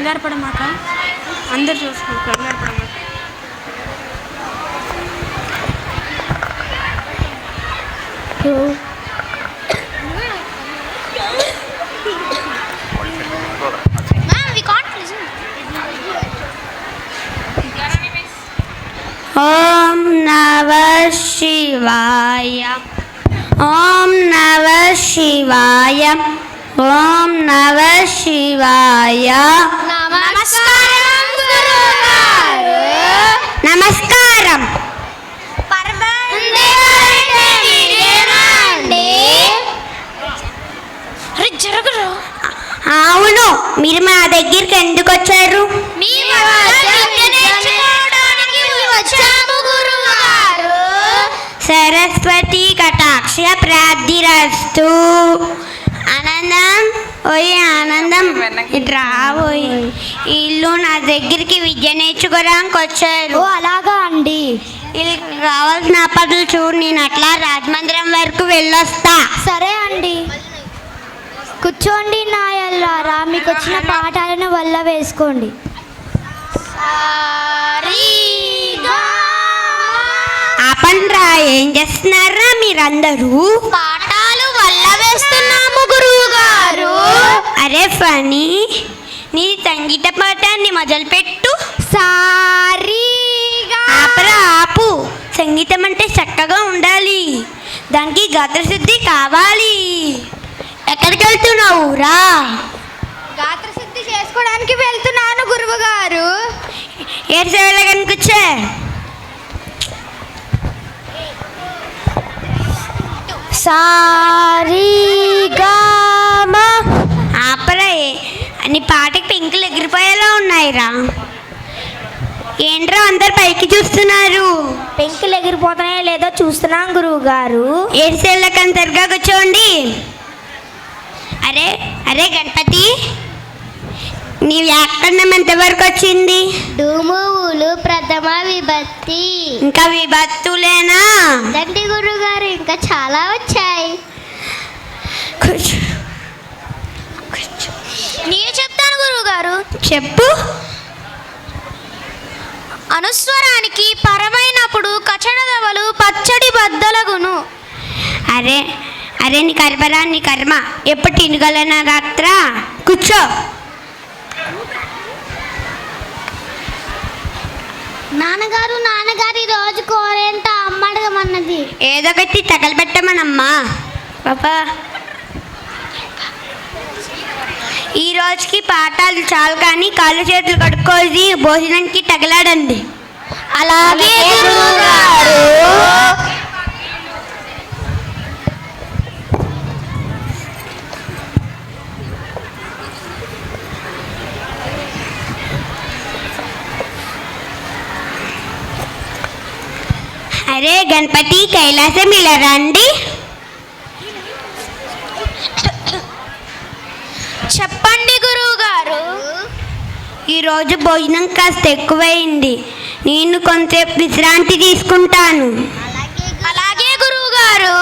కంగారు పడమాక, అందరు చూసుకో, కంగారు పడమాక. ఓం నమః శివాయ, ఓం నమః శివాయ, ఓం నమః శివాయ. నమస్కారం గురువుగారు. నమస్కారం. అవును, మీరు మా దగ్గరికి ఎందుకు వచ్చారు? సరస్వతి కటాక్ష ప్రార్థిరస్తు. ఆనందం, ఓయ్ ఆనందం, రాబోయ్. ఇల్లు నా దగ్గరికి విద్య నేర్చుకోవడానికి వచ్చారు. అలాగా అండి. వీళ్ళకి కావాల్సిన పనులు చూడు, నేను అట్లా రాజమందిరం వరకు వెళ్ళొస్తా. సరే అండి, కూర్చోండి నాయల్లారా. మీకు వచ్చిన పాఠాలను వల్ల వేసుకోండి. ఆపండ్రా, ఏం చేస్తున్నారా మీరందరూ? పాఠాలు వల్ల వేస్తున్నాము గురువు గారు. అరే ఫనీ, నీ సంగీత పాఠాన్ని మొదలుపెట్టు. ఆపరా, ఆపు. సంగీతం అంటే చక్కగా ఉండాలి, దానికి గాత్రశుద్ధి కావాలి. ఎక్కడికి వెళ్తున్నావు రా? గాత్రశుద్ధి చేసుకోవడానికి వెళ్తున్నాను గురువు గారు. ఏడు సేవలో కనుకొచ్చా. ఆపరా, నీ పాటకి పెంకులు ఎగిరిపోయేలా ఉన్నాయిరా. ఏంట్రా అందరు పైకి చూస్తున్నారు? పెంకులు ఎగిరిపోతున్నాయో లేదో చూస్తున్నాం గురువు గారు. ఏడు సేవలకు అంతర్గా కూర్చోండి. అరే అరే గణపతి, నీ వ్యాకరణం ఎంతవరకు వచ్చింది? డుమువులు ప్రథమ విభక్తి. ఇంకా విభక్తులేనా? దండి గురువు గారు, ఇంకా చాలా వచ్చాయి. నేను చెప్తాను గురువు గారు. చెప్పు. అనుస్వరానికి పరమైనప్పుడు కచడదవలు పచ్చడి బద్దలగును. అరే అరే నీ కర్మరా, నీ కర్మ. ఎప్పుడు తినగలనా రాత్ర? కూర్చో. నాన్నగారు రోజు కూరేంట అమ్మడగమన్నది. ఏదో ఒకటి తగలబెట్టమనమ్మా పాపా. ఈ రోజుకి పాఠాలు చాలు, కానీ కాళ్ళు చేతులు కడుక్కోది, భోజనానికి తగలాడండి. అలాగే గురువుగారు. అరే గణపతి, కైలాసం ఇలా రండి. చెప్పండి గురువు గారు. ఈరోజు భోజనం కాస్త ఎక్కువైంది, నేను కొంచెంసేపు విశ్రాంతి తీసుకుంటాను. అలాగే గురువు గారు.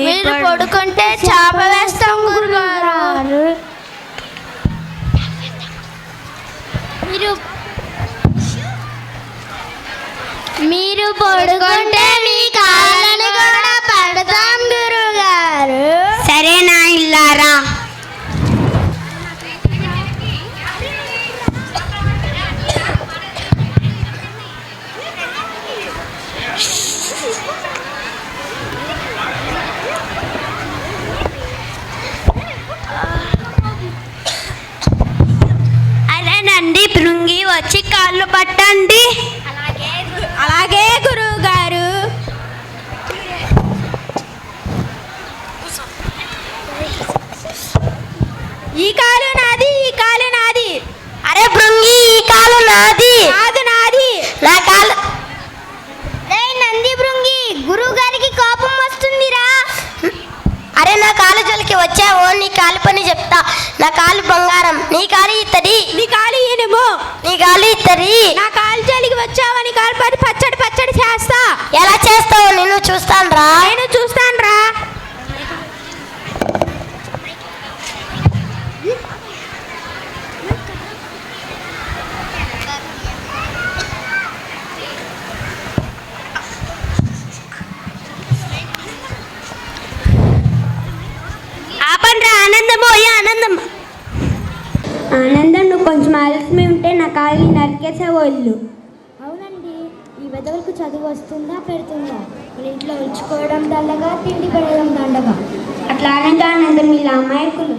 మీరు పడుకుంటే చాప వేస్తాం గురుగారు. మీరు పడుకుంటే మీ కాళ్ళని కూడా పడతాం గురుగారు. సరేనా ఇల్లారా? అదేనండి, భృంగి వచ్చి కాళ్ళు పట్టండి. అలాగే గురువు గారు. ఈ కాలు నాది, ఈ కాలు నాది. అరే భృంగి, ఈ కాలు నాది. కాదు నాది. నా కాలు. నంది భృంగి, గురువు గారికి కోపం వస్తుందిరా. అరే నా కాలు జోలికి వచ్చావో నీ కాలు పని చెప్తా. నా కాలు బంగారం, నీ కాలు ఇత్తడి. నీ కాలు ఇనుము. నీ కాలు ఇద్దరి నా కాలు జలికి వచ్చావని కాలు పచ్చడి పచ్చడి చేస్తా. ఎలా చేస్తావు నేను చూస్తాను రా. నేను చూస్తాను రా. ఆపండ్రా ఆనందమో ఆనందం. ఆనందం నువ్వు కొంచెం ఆలస్యం ఉంటే నా కాలు నరికేసేవాళ్ళు. అవునండి, ఈ వెదవులకు చదువు వస్తుందా పెడుతుందా? మన ఇంట్లో ఉంచుకోవడం దండగా, తిండి పెట్టడం దండగా. అట్లా అనగా ఆనందం వీళ్ళ అమాయకులు.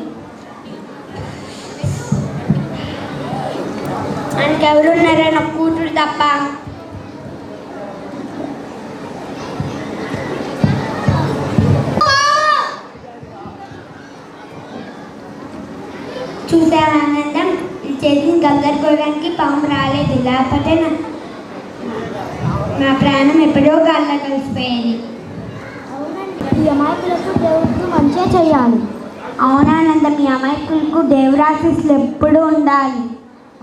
ఇంకెవరున్నారా నా కూతురు తప్ప? చూసావా ఆనందం, ఈ చేతిని గగ్గరుకోవడానికి పాము రాలేదు, లేకపోతే నా ప్రాణం ఎప్పుడో గాల్లో కలిసిపోయేది. అవునండి, ఈ అమాయకులకు దేవుడికి మంచిగా చేయాలి. అవునానందం, ఈ అమాయకులకు దేవురాశీస్సులు ఎప్పుడూ ఉండాలి.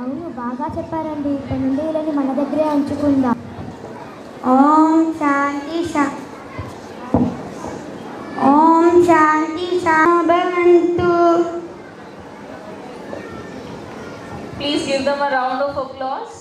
అవును, బాగా చెప్పారండి. ఇప్పటి నుండి వీళ్ళని మన దగ్గరే ఉంచుకుందాం. ఓం శాంతి ఓం శాంతి భవంతు. Please give them a round of applause.